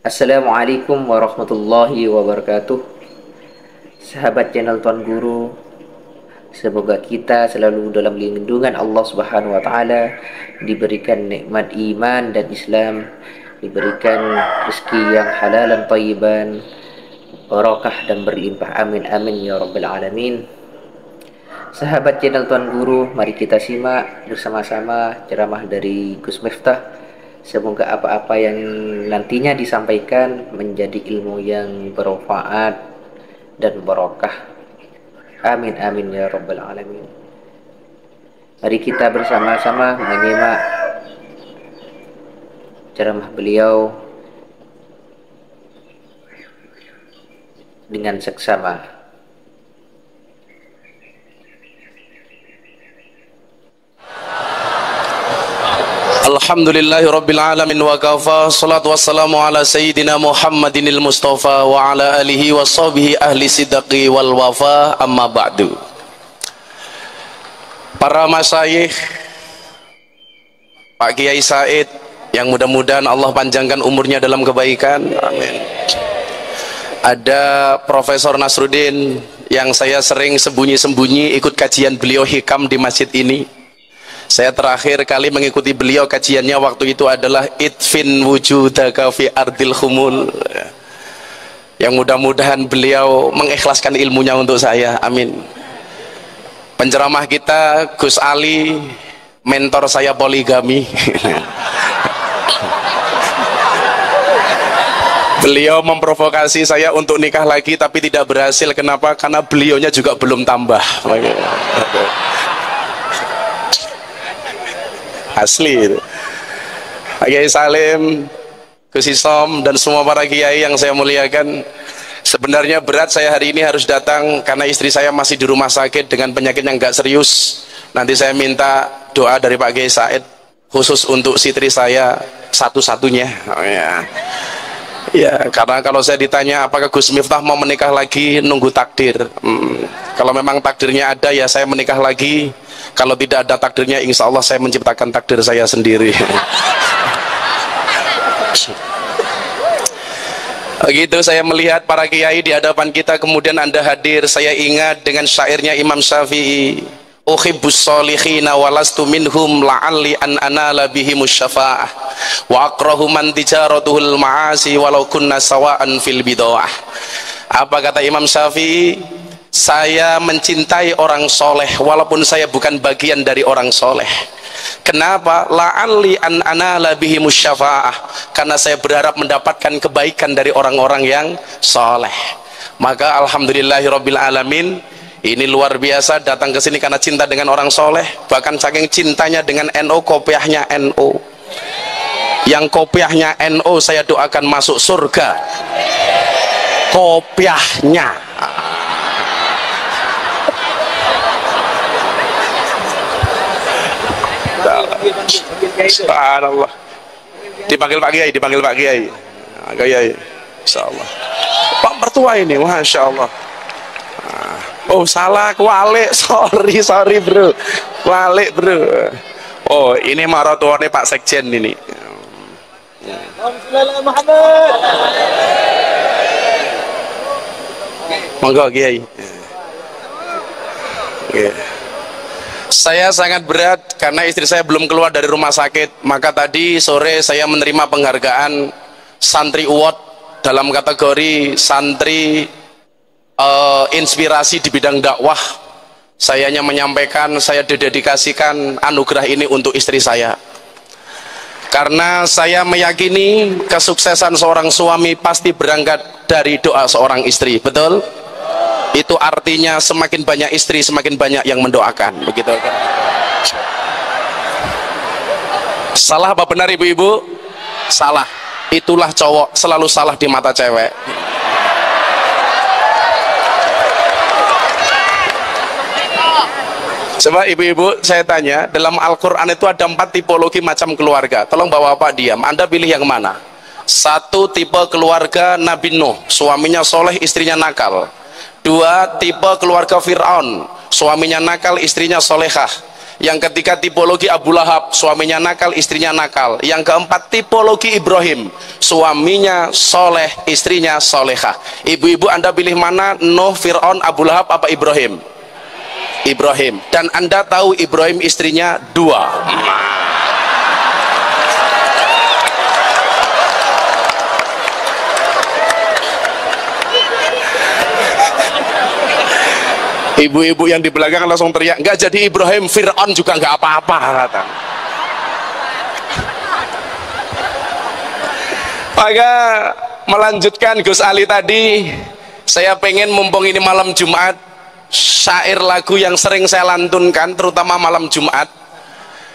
Assalamualaikum warahmatullahi wabarakatuh. Sahabat channel Tuan Guru, semoga kita selalu dalam lindungan Allah Subhanahu wa taala, diberikan nikmat iman dan Islam, diberikan rezeki yang halal dan thayyiban, barakah dan berlimpah, amin amin ya rabbal alamin. Sahabat channel Tuan Guru, mari kita simak bersama-sama ceramah dari Gus Miftah. Semoga apa-apa yang nantinya disampaikan menjadi ilmu yang bermanfaat dan barokah. Amin amin ya rabbal alamin. Mari kita bersama-sama menyimak ceramah beliau dengan seksama. Alhamdulillahi rabbil alamin wa kafa, salatu wassalamu ala sayyidina Muhammadinil Mustafa wa ala alihi wa sahbihi ahli sidqi wal wafa, amma ba'du. Para masyayikh, Pak Kiai Said, yang mudah-mudahan Allah panjangkan umurnya dalam kebaikan, amin. Ada Profesor Nasruddin yang saya sering sembunyi-sembunyi ikut kajian beliau hikam di masjid ini. Saya terakhir kali mengikuti beliau kajiannya waktu itu adalah Idfin wujudaka fi ardil khumul. Yang mudah-mudahan beliau mengikhlaskan ilmunya untuk saya, amin. Penceramah kita Gus Ali, mentor saya poligami. Beliau memprovokasi saya untuk nikah lagi tapi tidak berhasil. Kenapa? Karena beliaunya juga belum tambah. Asli itu. Pak Kiai Salim, Gus Isom, dan semua para kiai yang saya muliakan, sebenarnya berat saya hari ini harus datang karena istri saya masih di rumah sakit dengan penyakit yang gak serius. Nanti saya minta doa dari Pak Kiai Said khusus untuk istri saya satu-satunya. Oh, ya. Ya, karena kalau saya ditanya apakah Gus Miftah mau menikah lagi, nunggu takdir. Kalau memang takdirnya ada ya saya menikah lagi. Kalau tidak ada takdirnya, insya Allah saya menciptakan takdir saya sendiri. Begitu saya melihat para kiai di hadapan kita, kemudian Anda hadir, saya ingat dengan syairnya Imam Syafi'i, uhibbus solihina walastu minhum la'alli an anala bihimus syafa'ah wa akrahu man tijaratuhul ma'asi walau kunna sawa'an fil bidawah. Apa kata Imam Syafi'i? Saya mencintai orang soleh walaupun saya bukan bagian dari orang soleh. Kenapa? La'alli an anala bihimus syafa'ah, karena saya berharap mendapatkan kebaikan dari orang-orang yang soleh. Maka alhamdulillahirabbil alamin, ini luar biasa datang ke sini karena cinta dengan orang soleh. Bahkan saking cintanya dengan NU, kopiahnya NU. Yang kopiahnya NU saya doakan masuk surga. Kopiahnya. Subhanallah. Dipanggil Pak Kiai, dipanggil Pak Kiai. Kiai, insyaallah. Pak mertua ini, masya Allah. Oh salah, kualik, sorry bro, kualik bro. Oh ini maratuane Pak Sekjen ini. Muhammad. Monggo Kiai. Okay. Saya sangat berat karena istri saya belum keluar dari rumah sakit. Maka tadi sore saya menerima penghargaan Santri Award dalam kategori santri inspirasi di bidang dakwah. Saya hanya menyampaikan saya didedikasikan anugerah ini untuk istri saya, karena saya meyakini kesuksesan seorang suami pasti berangkat dari doa seorang istri. Betul? Itu artinya semakin banyak istri semakin banyak yang mendoakan, begitu kan? Salah apa benar ibu-ibu? Salah. Itulah cowok selalu salah di mata cewek. Coba ibu-ibu saya tanya, dalam Al-Quran itu ada 4 tipologi macam keluarga. Tolong bapak-bapak diam, Anda pilih yang mana? Satu, tipe keluarga Nabi Nuh, suaminya soleh, istrinya nakal. Dua, tipe keluarga Fir'aun, suaminya nakal, istrinya solehah. Yang ketiga tipologi Abu Lahab, suaminya nakal, istrinya nakal. Yang keempat tipologi Ibrahim, suaminya soleh, istrinya solehah. Ibu-ibu Anda pilih mana? Nuh, Fir'aun, Abu Lahab apa Ibrahim? Ibrahim. Dan Anda tahu Ibrahim istrinya dua. Ibu-ibu yang di belakang langsung teriak, nggak jadi Ibrahim, Fir'aun juga nggak apa-apa, kata. Maka melanjutkan Gus Ali tadi, saya pengen mumpung ini malam Jumat, syair lagu yang sering saya lantunkan terutama malam Jumat,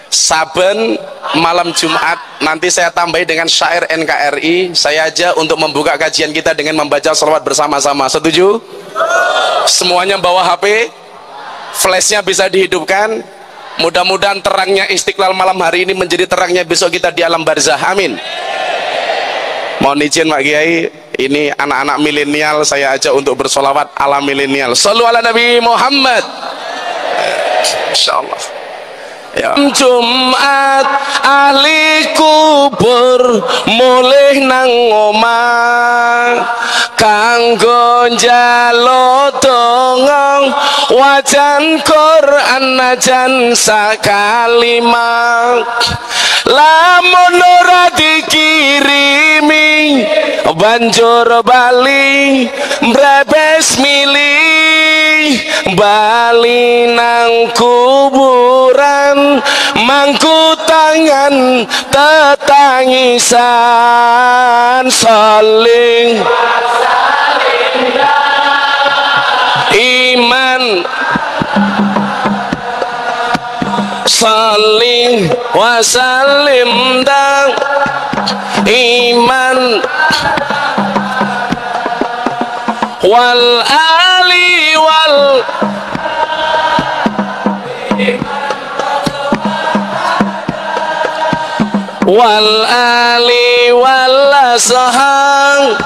saben malam Jumat nanti saya tambahi dengan syair NKRI. Saya aja untuk membuka kajian kita dengan membaca sholawat bersama-sama. Setuju? Semuanya bawa HP, flashnya bisa dihidupkan. Mudah-mudahan terangnya Istiqlal malam hari ini menjadi terangnya besok kita di alam barzah. Amin. Mohon izin Pak Kiai, ini anak-anak milenial saya ajak untuk bersolawat ala milenial. Shallu ala Nabi Muhammad. Insyaallah. Ya. Jumat ahli kubur mulih nang omah kanggo njaluk donga wajan Quran najan sakalimah lamun ora dikirimi banjur bali mbrebes milih bali nang kuburan mangku tangan tetangisan saling iman saling wasalim dan iman wal ali wal ali wal ashab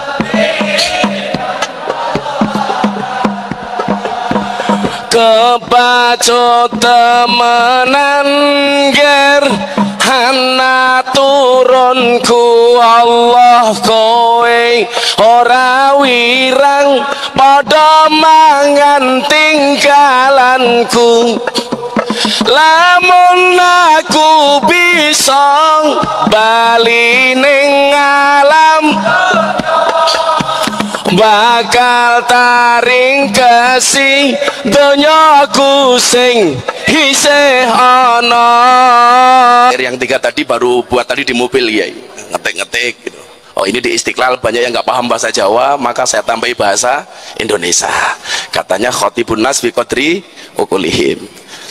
kebacut temenan ger hana turunku Allah kowe ora wirang padha mangan tinggalanku lamun aku bisa bali ning alam bakal taring kasih donyaku sing isih ana. Yang tiga tadi baru buat tadi di mobil ya, ngetik-ngetik gitu. Oh ini di Istiqlal banyak yang nggak paham bahasa Jawa, maka saya tambahi bahasa Indonesia. Katanya khotibun nas bi qadri ukulihim.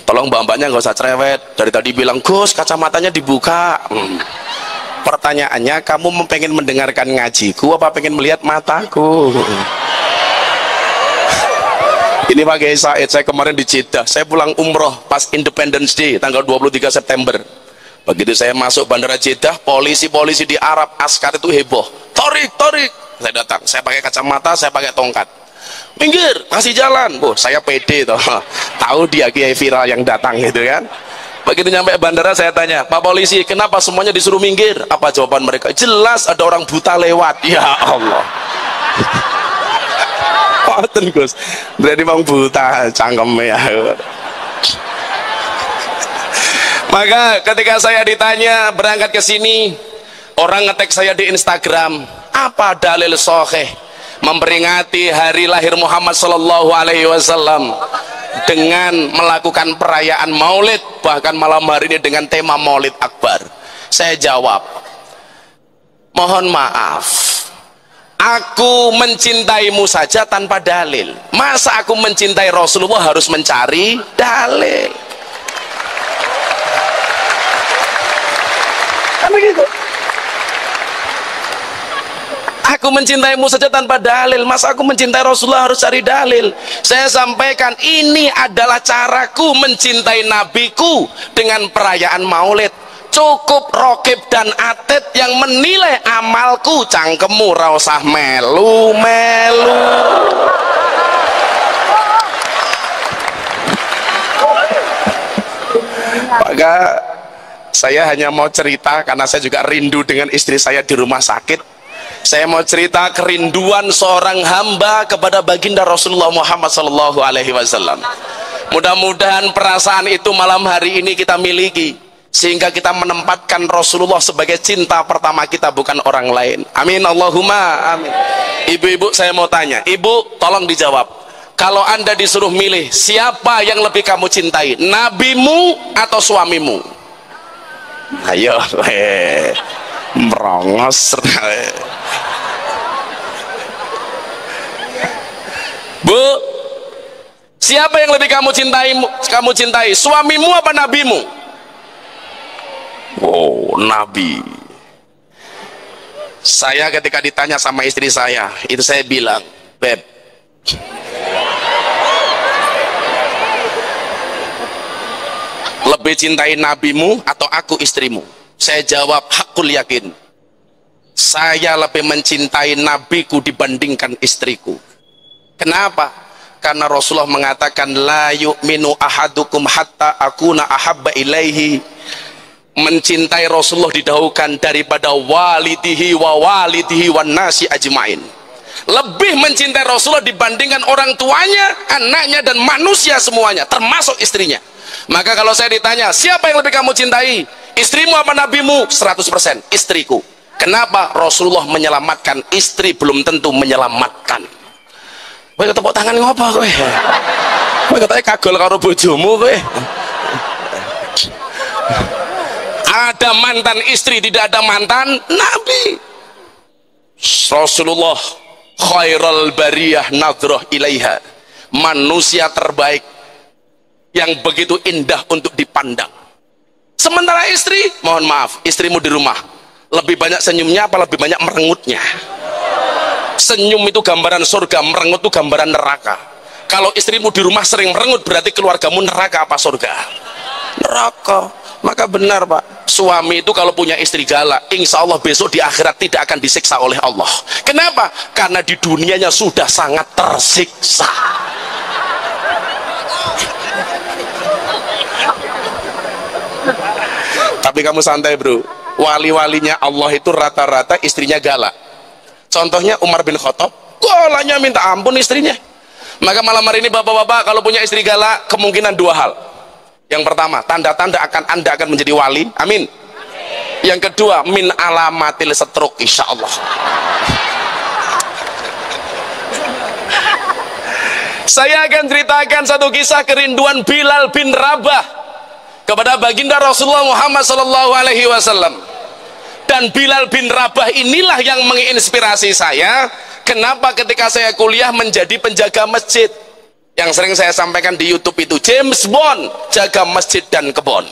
Tolong mbak-mbaknya nggak usah cerewet. Dari tadi bilang Gus kacamatanya dibuka. Pertanyaannya, kamu pengen mendengarkan ngajiku apa pengen melihat mataku? Ini Pak Kiai Said, saya kemarin di Jeddah, saya pulang umroh pas Independence Day tanggal 23 September. Begitu saya masuk bandara Jeddah, polisi-polisi di Arab askar itu heboh, torik. Saya datang, saya pakai kacamata, saya pakai tongkat, minggir, kasih jalan. Saya pede toh, tahu dia Kiai viral yang datang gitu kan. Begitu nyampe bandara saya tanya, Pak polisi kenapa semuanya disuruh minggir? Apa jawaban mereka? Jelas ada orang buta lewat. Ya Allah. Ngoten Gus, berarti bang buta cangkemnya. Maka ketika saya ditanya berangkat ke sini, orang ngetek saya di Instagram, apa dalil sahih memperingati hari lahir Muhammad Sallallahu Alaihi Wasallam dengan melakukan perayaan Maulid, bahkan malam hari ini dengan tema Maulid Akbar? Saya jawab, mohon maaf, aku mencintaimu saja tanpa dalil. Masa aku mencintai Rasulullah harus mencari dalil? Kan begitu. Aku mencintaimu saja tanpa dalil. Masa aku mencintai Rasulullah harus cari dalil? Saya sampaikan, ini adalah caraku mencintai nabiku dengan perayaan Maulid. Cukup Rokib dan Atid yang menilai amalku, cangkemmu ra usah melu-melu. Sehingga saya hanya mau cerita, karena saya juga rindu dengan istri saya di rumah sakit. Saya mau cerita kerinduan seorang hamba kepada baginda Rasulullah Muhammad sallallahu alaihi wasallam. Mudah-mudahan perasaan itu malam hari ini kita miliki, sehingga kita menempatkan Rasulullah sebagai cinta pertama kita, bukan orang lain. Amin Allahumma amin. Ibu-ibu, saya mau tanya, ibu tolong dijawab, kalau anda disuruh milih, siapa yang lebih kamu cintai, nabimu atau suamimu? Ayo merongos. Bu, siapa yang lebih kamu cintai, suamimu apa nabimu? Oh, nabi. Saya ketika ditanya sama istri saya, itu saya bilang, Beb, lebih cintai nabimu atau aku istrimu? Saya jawab, hakul yakin, saya lebih mencintai nabiku dibandingkan istriku. Kenapa? Karena Rasulullah mengatakan, la yu'minu ahadukum hatta akuna ahabba ilaihi. Mencintai Rasulullah didahulukan daripada walidihi wa nasi ajmain. Lebih mencintai Rasulullah dibandingkan orang tuanya, anaknya, dan manusia semuanya, termasuk istrinya. Maka kalau saya ditanya, siapa yang lebih kamu cintai, istrimu apa nabimu? 100% istriku. Kenapa? Rasulullah menyelamatkan, istri belum tentu menyelamatkan. Kowe tepuk tangan ngopo kowe? Kowe katanya kagol karo bojomu kowe. Ada mantan istri, tidak ada mantan nabi. Rasulullah khairul bariyah nadhrah ilaiha, manusia terbaik yang begitu indah untuk dipandang. Sementara istri, mohon maaf, istrimu di rumah lebih banyak senyumnya apa lebih banyak merengutnya? Senyum itu gambaran surga, merengut itu gambaran neraka. Kalau istrimu di rumah sering merengut, berarti keluargamu neraka apa surga? Neraka. Maka benar Pak, suami itu kalau punya istri galak, insya Allah besok di akhirat tidak akan disiksa oleh Allah. Kenapa? Karena di dunianya sudah sangat tersiksa. Tapi kamu santai bro, wali-walinya Allah itu rata-rata istrinya galak. Contohnya Umar bin Khattab, galaknya minta ampun istrinya. Maka malam hari ini bapak-bapak kalau punya istri galak, kemungkinan dua hal. Yang pertama, tanda-tanda Anda akan menjadi wali, amin. Yang kedua, min alamatil setruk, insya Allah. Saya akan ceritakan satu kisah kerinduan Bilal bin Rabah kepada baginda Rasulullah Muhammad SAW. Dan Bilal bin Rabah inilah yang menginspirasi saya. Kenapa ketika saya kuliah menjadi penjaga masjid? Yang sering saya sampaikan di YouTube itu, James Bond jaga masjid dan kebon.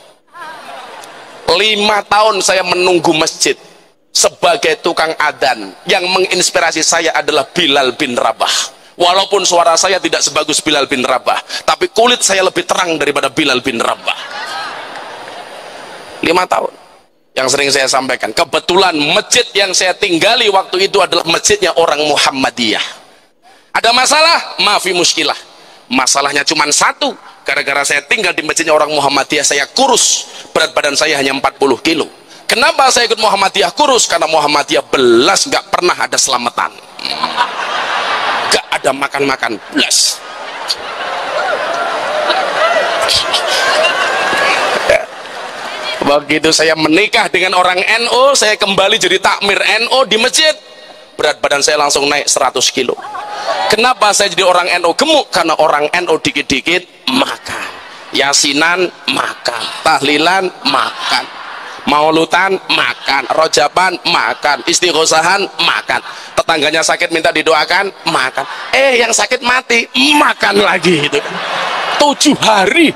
5 tahun saya menunggu masjid sebagai tukang adzan. Yang menginspirasi saya adalah Bilal bin Rabah. Walaupun suara saya tidak sebagus Bilal bin Rabah, tapi kulit saya lebih terang daripada Bilal bin Rabah. 5 tahun. Yang sering saya sampaikan, kebetulan masjid yang saya tinggali waktu itu adalah masjidnya orang Muhammadiyah. Ada masalah? Maafi muskilah. Masalahnya cuma satu, gara-gara saya tinggal di masjidnya orang Muhammadiyah, saya kurus, berat badan saya hanya 40 kilo. Kenapa saya ikut Muhammadiyah kurus? Karena Muhammadiyah belas nggak pernah ada selamatan, nggak ada makan-makan, belas. Begitu saya menikah dengan orang NU, saya kembali jadi takmir NU di masjid, berat badan saya langsung naik 100 kilo. Kenapa saya jadi orang NU gemuk? Karena orang NU dikit-dikit makan, yasinan makan, tahlilan makan, maulutan makan, rojaban makan, istighosahan makan, tetangganya sakit minta didoakan makan, yang sakit mati makan lagi itu 7 hari.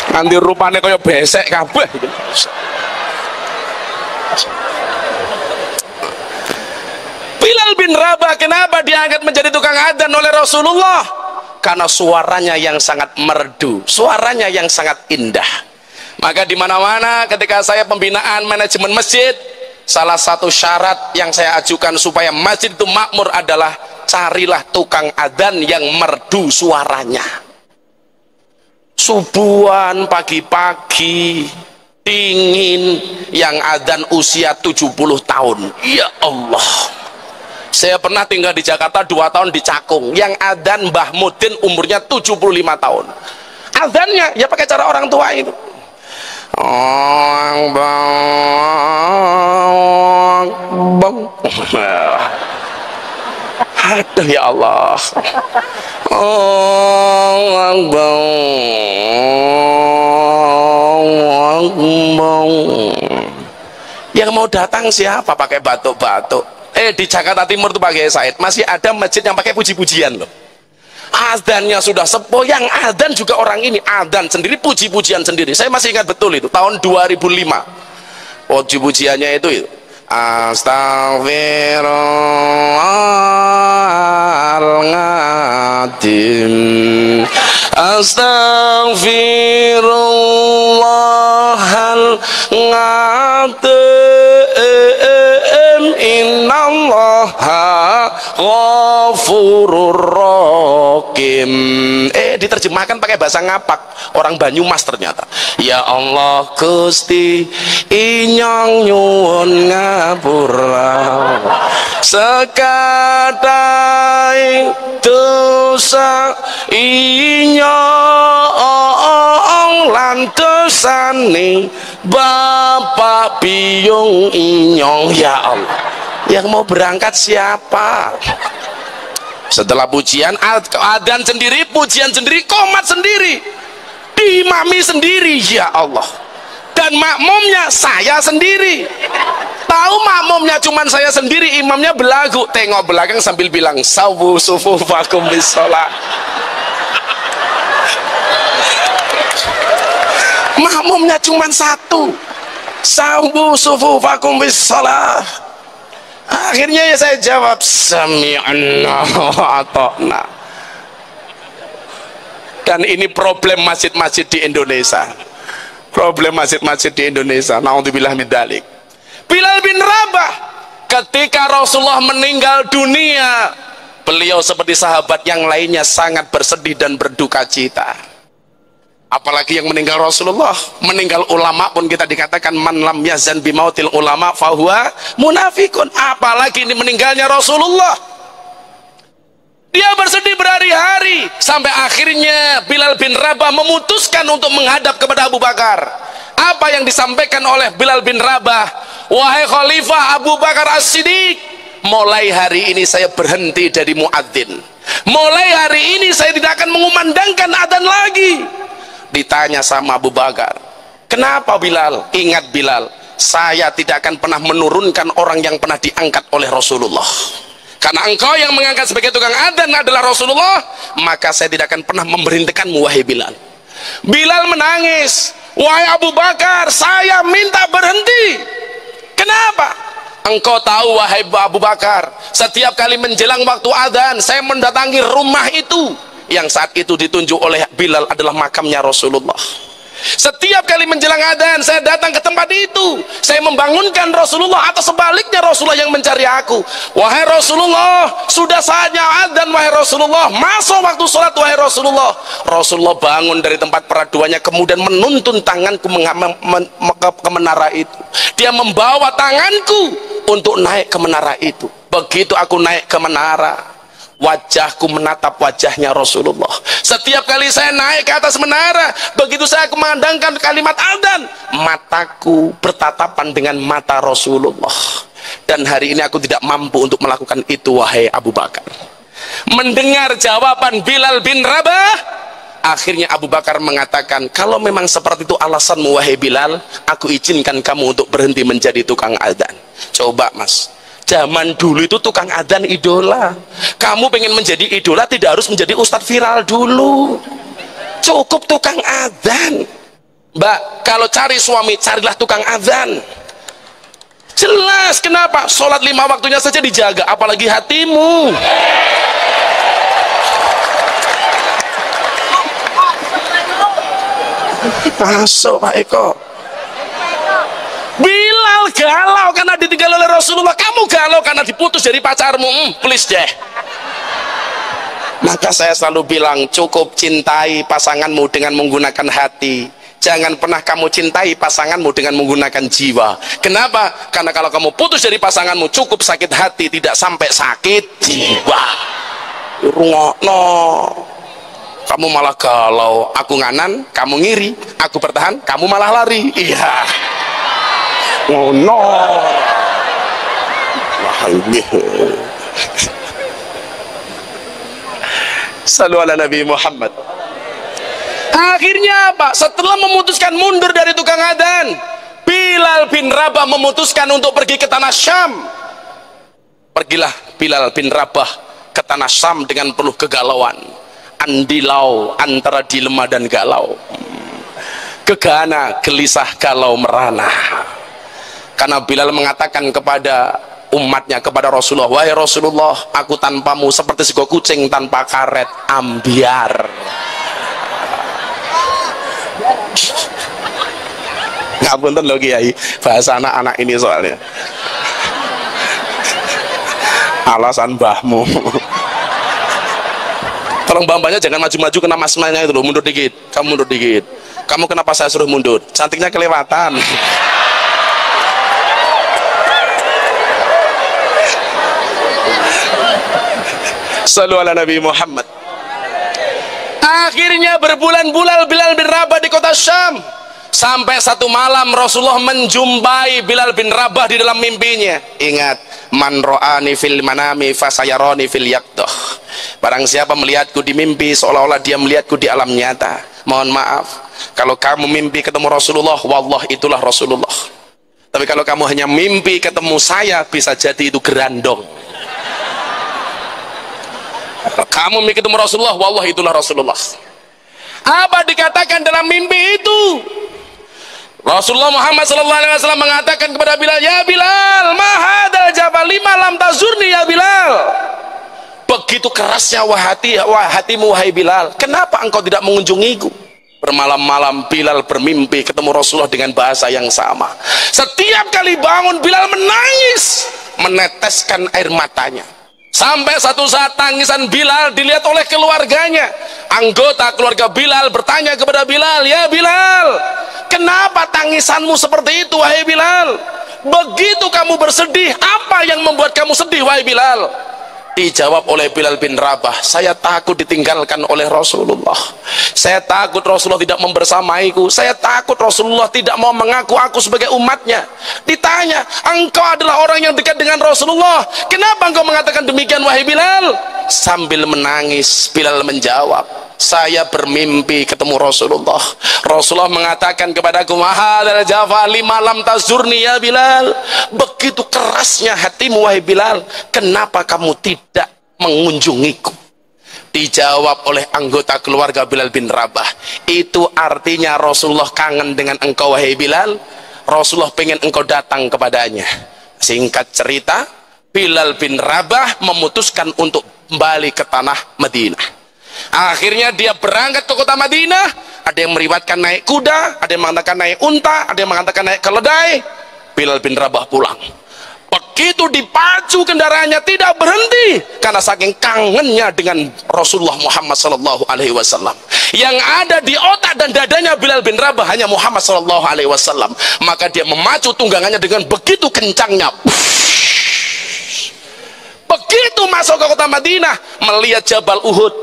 Nanti rupanya kayak besek kabeh. Bilal bin Rabah kenapa diangkat menjadi tukang adzan oleh Rasulullah? Karena suaranya yang sangat merdu, suaranya yang sangat indah. Maka di mana-mana ketika saya pembinaan manajemen masjid, salah satu syarat yang saya ajukan supaya masjid itu makmur adalah carilah tukang adzan yang merdu suaranya. subuhan pagi-pagi dingin, yang adzan usia 70 tahun. Ya Allah, saya pernah tinggal di Jakarta 2 tahun di Cakung, yang adzan Mbah Mudin umurnya 75 tahun. Adzannya ya pakai cara orang tua itu. Aduh ya Allah. Yang mau datang siapa pakai batuk-batuk? Di Jakarta Timur tuh pakai Said masih ada masjid yang pakai puji-pujian loh. Adzannya sudah sepuh, yang adzan juga orang ini adzan sendiri, puji-pujian sendiri. Saya masih ingat betul itu tahun 2005. Puji-pujiannya itu Astaghfirullahaladzim, Astaghfirullahaladzim, innallaha ghafurur rahim. Diterjemahkan pakai bahasa ngapak, orang Banyumas ternyata. Ya Allah Gusti inyong nyuwun ngapura sekadai dosa inyong lan dosane Bapak Biyung inyong. Ya Allah, yang mau berangkat siapa? Setelah pujian, adzan sendiri, pujian sendiri, qomat sendiri, diimami sendiri. Ya Allah, dan makmumnya saya sendiri. Tahu makmumnya cuman saya sendiri, imamnya belagu, tengok belakang sambil bilang sawu sufufakum bis shalah. Makmumnya cuman satu, sawu sufufakum bis shalah. Akhirnya ya saya jawab sami'na wa ata'na. Dan ini problem masjid-masjid di Indonesia, problem masjid-masjid di Indonesia. Naudzubillah min dzalik. Bilal bin Rabah ketika Rasulullah meninggal dunia, beliau seperti sahabat yang lainnya sangat bersedih dan berduka cita. Apalagi yang meninggal Rasulullah, meninggal ulama pun kita dikatakan man lam yazan bimautil ulama fahuwa munafikun. Apalagi ini meninggalnya Rasulullah. Dia bersedih berhari-hari sampai akhirnya Bilal bin Rabah memutuskan untuk menghadap kepada Abu Bakar. Apa yang disampaikan oleh Bilal bin Rabah? Wahai Khalifah Abu Bakar As-Siddiq, mulai hari ini saya berhenti dari muadzin. Mulai hari ini saya tidak akan mengumandangkan adzan lagi. Ditanya sama Abu Bakar, kenapa Bilal? Ingat Bilal, saya tidak akan pernah menurunkan orang yang pernah diangkat oleh Rasulullah. Karena engkau yang mengangkat sebagai tukang adzan adalah Rasulullah, maka saya tidak akan pernah memberhentikanmu wahai Bilal. Bilal menangis, wahai Abu Bakar, saya minta berhenti. Kenapa? Engkau tahu wahai Abu Bakar, setiap kali menjelang waktu adzan saya mendatangi rumah itu, yang saat itu ditunjuk oleh Bilal adalah makamnya Rasulullah. Setiap kali menjelang adzan saya datang ke tempat itu, saya membangunkan Rasulullah atau sebaliknya Rasulullah yang mencari aku. Wahai Rasulullah, sudah saatnya adzan wahai Rasulullah, masuk waktu sholat wahai Rasulullah. Rasulullah bangun dari tempat peraduannya, kemudian menuntun tanganku ke menara itu. Dia membawa tanganku untuk naik ke menara itu. Begitu aku naik ke menara, wajahku menatap wajahnya Rasulullah. Setiap kali saya naik ke atas menara, begitu saya memandangkan kalimat adzan, mataku bertatapan dengan mata Rasulullah. Dan hari ini aku tidak mampu untuk melakukan itu wahai Abu Bakar. Mendengar jawaban Bilal bin Rabah, akhirnya Abu Bakar mengatakan, kalau memang seperti itu alasanmu wahai Bilal, aku izinkan kamu untuk berhenti menjadi tukang adzan. Coba mas, zaman dulu itu tukang adzan idola. Kamu pengen menjadi idola, tidak harus menjadi ustadz viral dulu, cukup tukang adzan. Mbak, kalau cari suami, carilah tukang adzan. Jelas. Kenapa? Sholat 5 waktunya saja dijaga, apalagi hatimu. Masuk Pak Eko. Bilal galau karena ditinggal oleh Rasulullah. Kamu galau karena diputus dari pacarmu. Please deh. Maka saya selalu bilang, cukup cintai pasanganmu dengan menggunakan hati. Jangan pernah kamu cintai pasanganmu dengan menggunakan jiwa. Kenapa? Karena kalau kamu putus dari pasanganmu, cukup sakit hati, tidak sampai sakit jiwa. Rungokno. Kamu malah galau, aku nganan, kamu ngiri, aku bertahan, kamu malah lari. Iya. Oh no. Sallu ala Nabi Muhammad. Akhirnya apa? Setelah memutuskan mundur dari tukang adzan, Bilal bin Rabah memutuskan untuk pergi ke tanah Syam. Pergilah Bilal bin Rabah ke tanah Syam dengan penuh kegalauan. Andilau antara dilema dan galau. Gegana, gelisah, galau, merana. Karena Bilal mengatakan kepada umatnya, kepada Rasulullah, wahai Rasulullah, aku tanpamu seperti sego kucing tanpa karet, ambiar. Ngapunten lho Kiai, bahasa anak-anak ini soalnya. Alasan mbahmu. Tolong mbak-mbaknya jangan maju-maju, kena mas-masnya itu loh, mundur dikit, kamu mundur dikit. Kamu kenapa saya suruh mundur? Cantiknya kelewatan. Sallu ala Nabi Muhammad. Akhirnya berbulan-bulan Bilal bin Rabah di kota Syam. Sampai satu malam Rasulullah menjumpai Bilal bin Rabah di dalam mimpinya. Ingat, man ro'ani fil manami fasayaroni fil yaqdah. Barang siapa melihatku di mimpi, seolah-olah dia melihatku di alam nyata. Mohon maaf, kalau kamu mimpi ketemu Rasulullah, wallah itulah Rasulullah. Tapi kalau kamu hanya mimpi ketemu saya, bisa jadi itu gerandong. Kamu mimpi ketemu Rasulullah, wallah itulah Rasulullah. Apa dikatakan dalam mimpi itu? Rasulullah Muhammad SAW mengatakan kepada Bilal, ya Bilal, ma hadzal jabal lima lam tazurni ya Bilal. Begitu kerasnya hatimu wahai Bilal, kenapa engkau tidak mengunjungiku? Bermalam-malam Bilal bermimpi ketemu Rasulullah dengan bahasa yang sama. Setiap kali bangun Bilal menangis, meneteskan air matanya. Sampai satu saat tangisan Bilal dilihat oleh keluarganya. Anggota keluarga Bilal bertanya kepada Bilal, ya Bilal, kenapa tangisanmu seperti itu wahai Bilal? Begitu kamu bersedih, apa yang membuat kamu sedih wahai Bilal? Dijawab oleh Bilal bin Rabah, saya takut ditinggalkan oleh Rasulullah. Saya takut Rasulullah tidak membersamaiku. Saya takut Rasulullah tidak mau mengaku aku sebagai umatnya. Ditanya, engkau adalah orang yang dekat dengan Rasulullah, kenapa engkau mengatakan demikian wahai Bilal? Sambil menangis Bilal menjawab, saya bermimpi ketemu Rasulullah. Rasulullah mengatakan kepadaku, mahadal jafa lima lam tazurni ya Bilal. Begitu kerasnya hatimu wahai Bilal, kenapa kamu tidak mengunjungiku? Dijawab oleh anggota keluarga Bilal bin Rabah, itu artinya Rasulullah kangen dengan engkau wahai Bilal. Rasulullah pengen engkau datang kepadanya. Singkat cerita, Bilal bin Rabah memutuskan untuk kembali ke tanah Madinah. Akhirnya dia berangkat ke kota Madinah. Ada yang meriwayatkan naik kuda, ada yang mengatakan naik unta, ada yang mengatakan naik keledai. Bilal bin Rabah pulang. Begitu dipacu kendaraannya tidak berhenti karena saking kangennya dengan Rasulullah Muhammad SAW. Yang ada di otak dan dadanya Bilal bin Rabah hanya Muhammad SAW. Maka dia memacu tunggangannya dengan begitu kencangnya. Begitu masuk ke kota Madinah, melihat Jabal Uhud,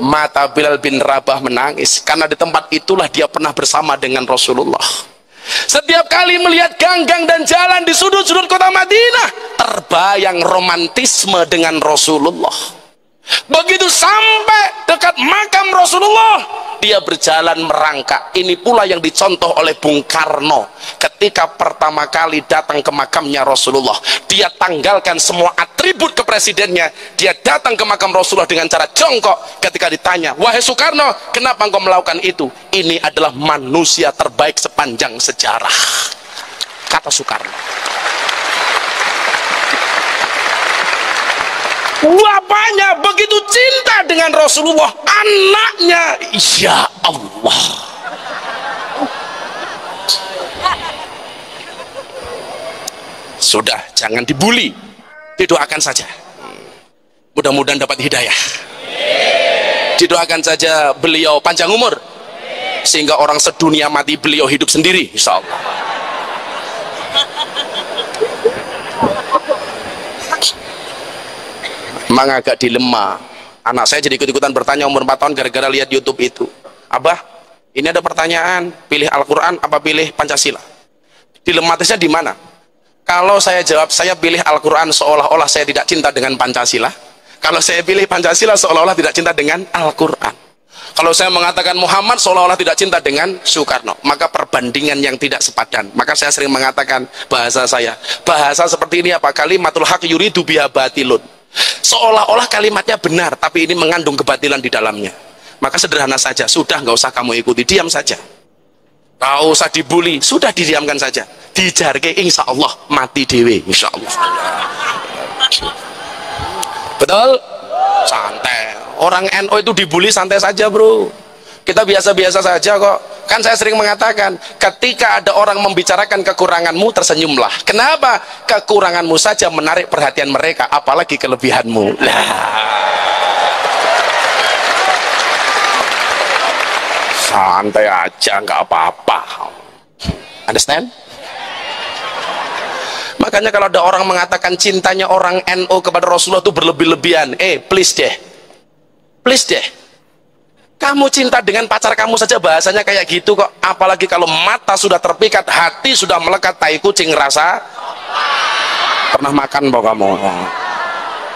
mata Bilal bin Rabah menangis karena di tempat itulah dia pernah bersama dengan Rasulullah. Setiap kali melihat gang-gang dan jalan di sudut-sudut kota Madinah, terbayang romantisme dengan Rasulullah. Begitu sampai dekat makam Rasulullah, dia berjalan merangkak. Ini pula yang dicontoh oleh Bung Karno ketika pertama kali datang ke makamnya Rasulullah. Dia tanggalkan semua atribut kepresidennya, dia datang ke makam Rasulullah dengan cara jongkok. Ketika ditanya, wahai Soekarno, kenapa engkau melakukan itu? Ini adalah manusia terbaik sepanjang sejarah, kata Soekarno. Bapaknya begitu cinta dengan Rasulullah, anaknya, ya Allah. Sudah, jangan dibully, didoakan saja. Mudah-mudahan dapat hidayah. Didoakan saja beliau panjang umur, sehingga orang sedunia mati beliau hidup sendiri, insya Allah. Emang agak dilema. Anak saya jadi ikut-ikutan bertanya umur 4 tahun gara-gara lihat YouTube itu. Abah, ini ada pertanyaan, pilih Al-Quran apa pilih Pancasila? Dilematisnya di mana? Kalau saya jawab saya pilih Al-Quran, seolah-olah saya tidak cinta dengan Pancasila. Kalau saya pilih Pancasila, seolah-olah tidak cinta dengan Al-Quran. Kalau saya mengatakan Muhammad, seolah-olah tidak cinta dengan Soekarno. Maka perbandingan yang tidak sepadan. Maka saya sering mengatakan bahasa seperti ini apa? Kalimatul haq yuridu biha batilun. Seolah-olah kalimatnya benar, tapi ini mengandung kebatilan di dalamnya. Maka sederhana saja, sudah nggak usah kamu ikuti, diam saja. Nggak usah dibully, sudah didiamkan saja. Dijarke insya Allah mati dewe, insya Allah. Betul? Santai. Orang NU itu dibully santai saja bro. Kita biasa-biasa saja kok. Kan saya sering mengatakan, ketika ada orang membicarakan kekuranganmu, tersenyumlah. Kenapa? Kekuranganmu saja menarik perhatian mereka, apalagi kelebihanmu. Santai aja, nggak apa-apa. Understand? Makanya kalau ada orang mengatakan cintanya orang NU kepada Rasulullah itu berlebih-lebihan, please deh, kamu cinta dengan pacar kamu saja bahasanya kayak gitu kok, apalagi kalau mata sudah terpikat, hati sudah melekat, tai kucing rasa pernah makan bahwa kamu,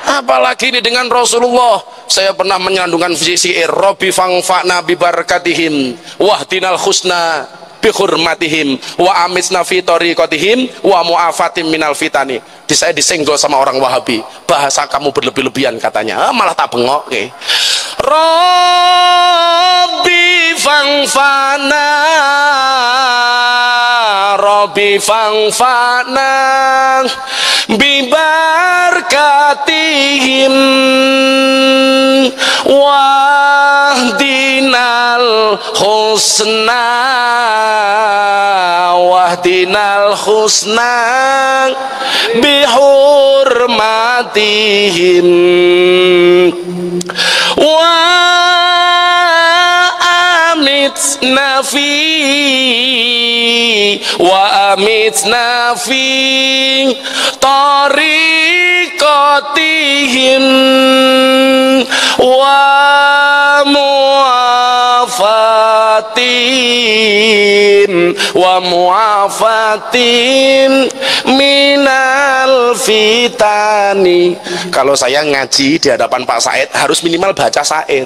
apalagi ini dengan Rasulullah. Saya pernah menyandungkan syair Rabbi fangfa'na bibarakatihim wahdinal husna bihurmatihim wa amitsna fi tariqatihim wa mu'afatim minal fitani. Saya disenggol sama orang Wahabi, bahasa kamu berlebih-lebihan katanya. Malah tak bengok. Rabbi fangfa'na, Rabbi fangfa'na bibarakatihim wahdinal husna, wahdinal husna bihurmatihim wa amitna fi tariqatihim wa mu'afatin minal fitani. Kalau saya ngaji di hadapan Pak Said harus minimal baca syair,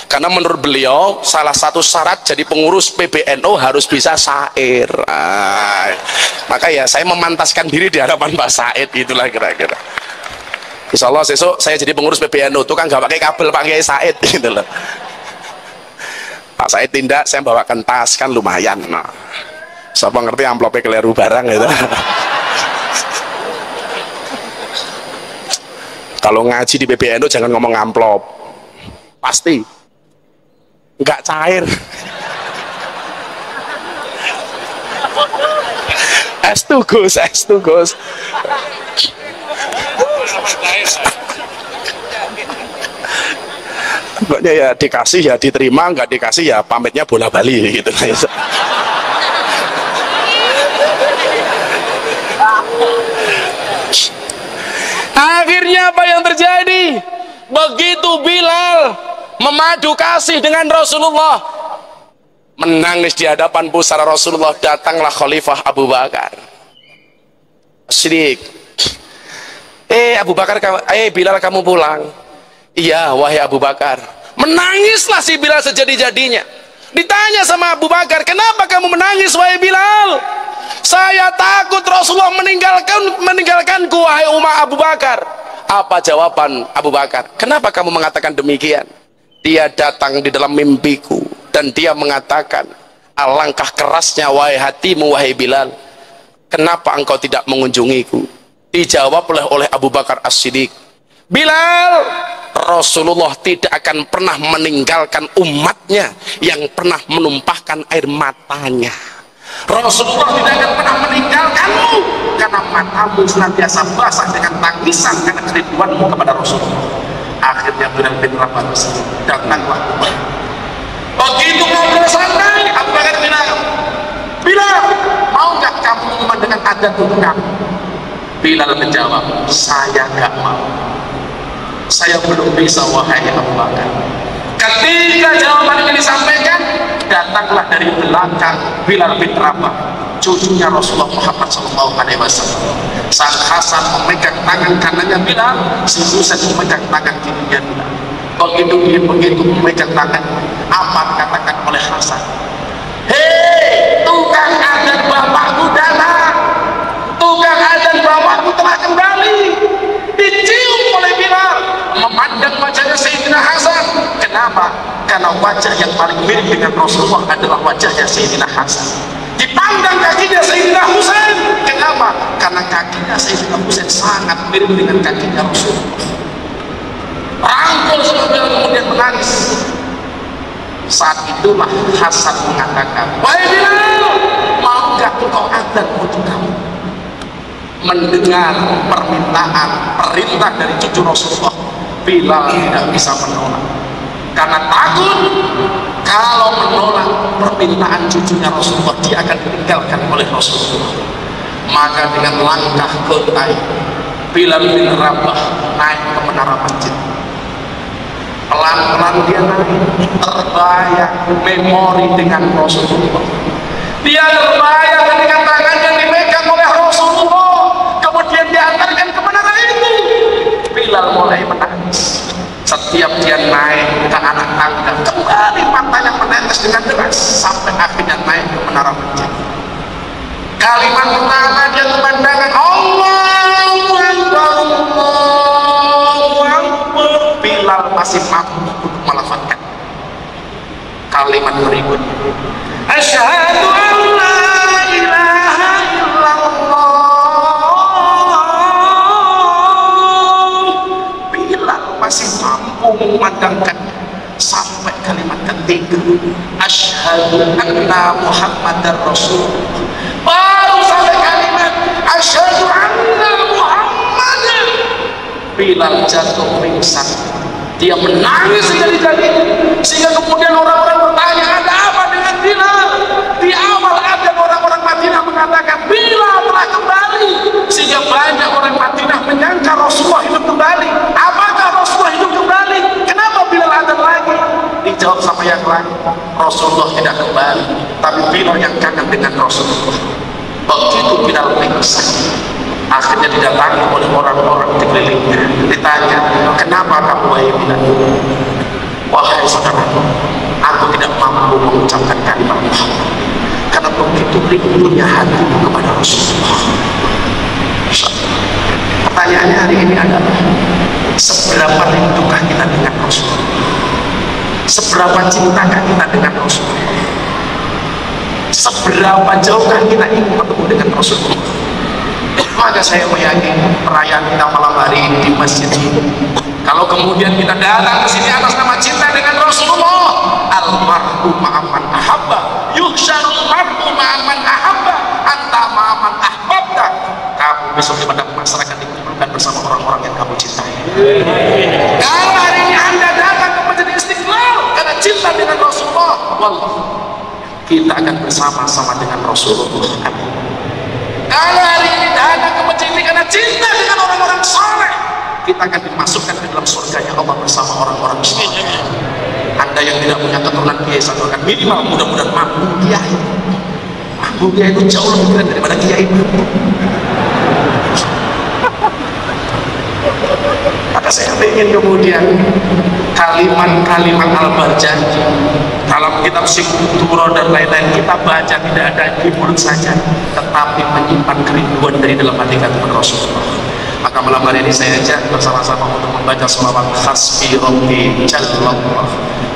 karena menurut beliau salah satu syarat jadi pengurus PBNU harus bisa syair. Maka ya saya memantaskan diri di hadapan Pak Said, itulah kira-kira. Insya Allah besok saya jadi pengurus PBNU tuh kan nggak pakai kabel, pakai Said gitu loh. Pak Said tindak, saya bawakan tas kan lumayan. Siapa ngerti amplopnya keliru barang gitu. Kalau ngaji di PBNU jangan ngomong amplop, pasti nggak cair. Estu Gus. Pokoknya ya dikasih ya diterima, nggak dikasih ya pamitnya bola bali gitu. Akhirnya apa yang terjadi? Begitu Bilal memadu kasih dengan Rasulullah, menangis di hadapan pusara Rasulullah, datanglah Khalifah Abu Bakar Siddiq. Abu Bakar, Bilal kamu pulang. Iya wahai Abu Bakar. Menangislah si Bilal sejadi-jadinya. Ditanya sama Abu Bakar, kenapa kamu menangis wahai Bilal? Saya takut Rasulullah meninggalkanku wahai umat Abu Bakar. Apa jawaban Abu Bakar? Kenapa kamu mengatakan demikian? Dia datang di dalam mimpiku dan dia mengatakan, alangkah kerasnya wahai hatimu wahai Bilal, kenapa engkau tidak mengunjungiku? Dijawab oleh Abu Bakar As-Siddiq, Bilal, Rasulullah tidak akan pernah meninggalkan umatnya yang pernah menumpahkan air matanya. Rasulullah tidak akan pernah meninggalkanmu karena matamu senantiasa basah dengan tangisan karena kerinduanmu kepada Rasulullah. Akhirnya Bilal bin Rabah datanglah Umar. Begitu ngobrol santai, Abu Bakar bilang, Bilal, mau nggak kamu dengan adzan untuk kamu? Bilal menjawab, saya nggak mau. Saya belum bisa, wahai Abu Bakar. Ketika jawaban ini disampaikan, datanglah dari belakang Bilal bin Rabah, cucunya Rasulullah Muhammad SAW. Saat Hasan memegang tangan kanannya Bilal, si Husain memegang tangan kirinya Bilal. Begitu memegang tangan, apa dikatakan oleh Hasan? Hei, tukang adzan bapakku datang, tukang adzan bapakku telah kembali. Dicium oleh Bilal, memandang wajahnya Sayyidina Hasan. Kenapa? Karena wajah yang paling mirip dengan Rasulullah adalah wajahnya Sayyidina Hasan. Dipandang kakinya Sayyidina Husain. Kenapa? Karena kakinya Sayyidina Husain sangat mirip dengan kakinya Rasulullah. Rangkul sama Bilal, kemudian menangis. Saat itulah Hasan mengatakan, wahai Bilal, mau gak engkau adzan untuk kamu? Mendengar permintaan, perintah dari cucu Rasulullah, Bilal tidak bisa menolak. Karena takut kalau menolak permintaan cucunya Rasulullah, dia akan ditinggalkan oleh Rasulullah. Maka dengan langkah kekay, Bilal bin Rabah naik ke menara masjid. Pelan-pelan dia naik, terbayang memori dengan Rasulullah. Dia terbayang dengan tangan yang dipegang oleh Rasulullah, kemudian diantarkan ke menara itu. Bilal mulai menangis. Setiap dia naik ke anak tangga, kembali matanya menetes dengan deras sampai akhirnya naik ke menara masjid. Kalimat pertama dia pemandangan Allahu Akbar, Allahu Akbar. Bilal masih mampu untuk melafazkan kalimat berikutnya, asyhadu an la ilaha illallah. Bilal masih mampu memandangkan sampai kalimat ketiga, asyhadu anna Muhammadar Rasulullah. Baru sampai kalimat asyhadu anna Muhammadar, Bilal jatuh pingsan. Dia menangis jadi-jadi, sehingga kemudian orang-orang bertanya, ada apa dengan Bilal? Di awal ada orang-orang Madinah mengatakan Bilal telah kembali, sehingga banyak orang Madinah menyangka Rasulullah hidup kembali. Apakah Rasulullah hidup kembali? Kenapa Bilal ada lagi? Dijawab sama yang lain, Rasulullah tidak kembali, tapi Bilal yang kangen dengan Rasulullah. Begitu Bilal pingsan, akhirnya didatangi oleh orang-orang di kelilingnya, ditanya, kenapa kamu wahai Bilal? Wahai saudaraku, aku tidak mampu mengucapkan kalimat Muhammad karena begitu rindunya hatiku kepada Rasulullah. Pertanyaannya hari ini adalah, seberapa rindukah kita dengan Rasulullah? Seberapa cintakah kita dengan Rasulullah? Seberapa jauhkah kita ingin bertemu dengan Rasulullah? Maka saya meyakini perayaan kita malam hari ini di masjid ini, kalau kemudian kita datang ke sini atas nama cinta dengan Rasulullah, almarhum ma'aman ahabba, yuhsyarul marhum ma'aman ahabba, anta ma'aman ahbabta. Kamu besok di padang masyarakat dikumpulkan bersama orang-orang yang kamu cintai. Kalau hari ini anda datang ke masjid Istiqlal karena cinta dengan Rasulullah, wallah, kita akan bersama-sama dengan Rasulullah. Amin. Kalau hari ini datang ke masjid ini karena cinta dengan orang-orang saleh, kita akan dimasukkan ke dalam surganya Allah bersama orang-orang saleh. Anda yang tidak punya keturunan kiai, satu akan minimal mudah-mudahan mampu kiai. Mampu kiai itu jauh lebih keren daripada kiai. Maka saya ingin kemudian kalimat-kalimat al-barjanji dalam kitab Sikuturo dan lain-lain kita baca tidak ada di mulut saja, tetapi menyimpan kerinduan dari dalam hati kalimat Rasulullah. Maka malam hari ini saya ajak bersama-sama untuk membaca sholawat Hasbi Rabbi Jallallah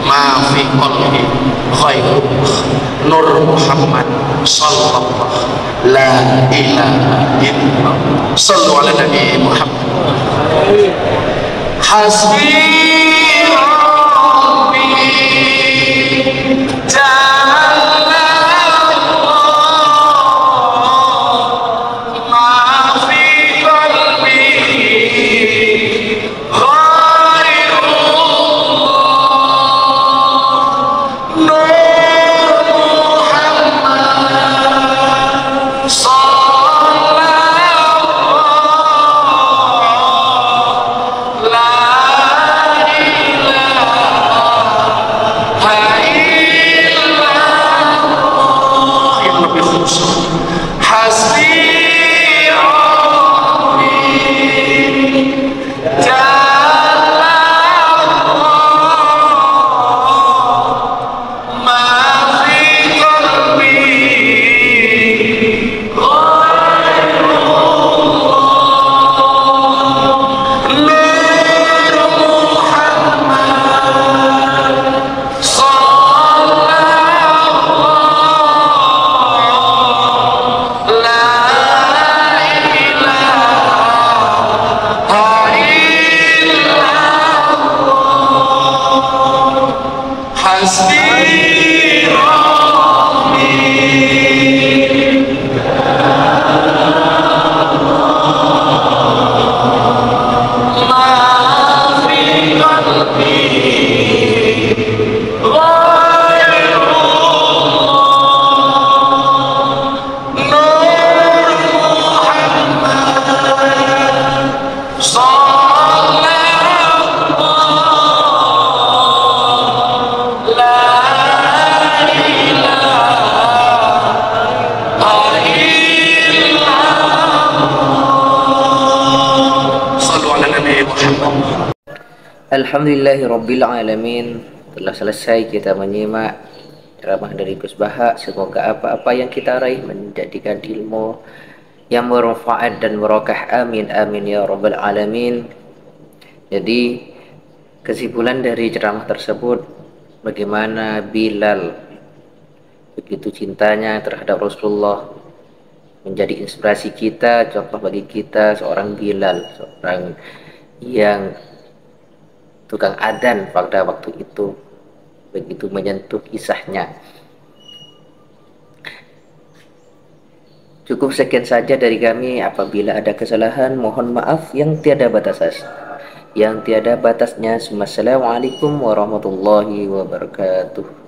ma fi qalbi ghaibullah Nur Muhammad sallallahu la ilaha illallah. Sallu ala Nabi Muhammad. Hasbi Rabbi Jallallah ma fi qalbi ghaibullah Alhamdulillahirabbil alamin. Telah selesai kita menyimak ceramah dari Gus Baha. Semoga apa-apa yang kita raih menjadikan ilmu yang bermanfaat dan barokah. Amin amin ya rabbal alamin. Jadi kesimpulan dari ceramah tersebut, bagaimana Bilal begitu cintanya terhadap Rasulullah, menjadi inspirasi kita, contoh bagi kita seorang Bilal, seorang yang tukang adzan pada waktu itu, begitu menyentuh kisahnya. Cukup sekian saja dari kami. Apabila ada kesalahan, mohon maaf yang tiada batasnya. Wassalamualaikum warahmatullahi wabarakatuh.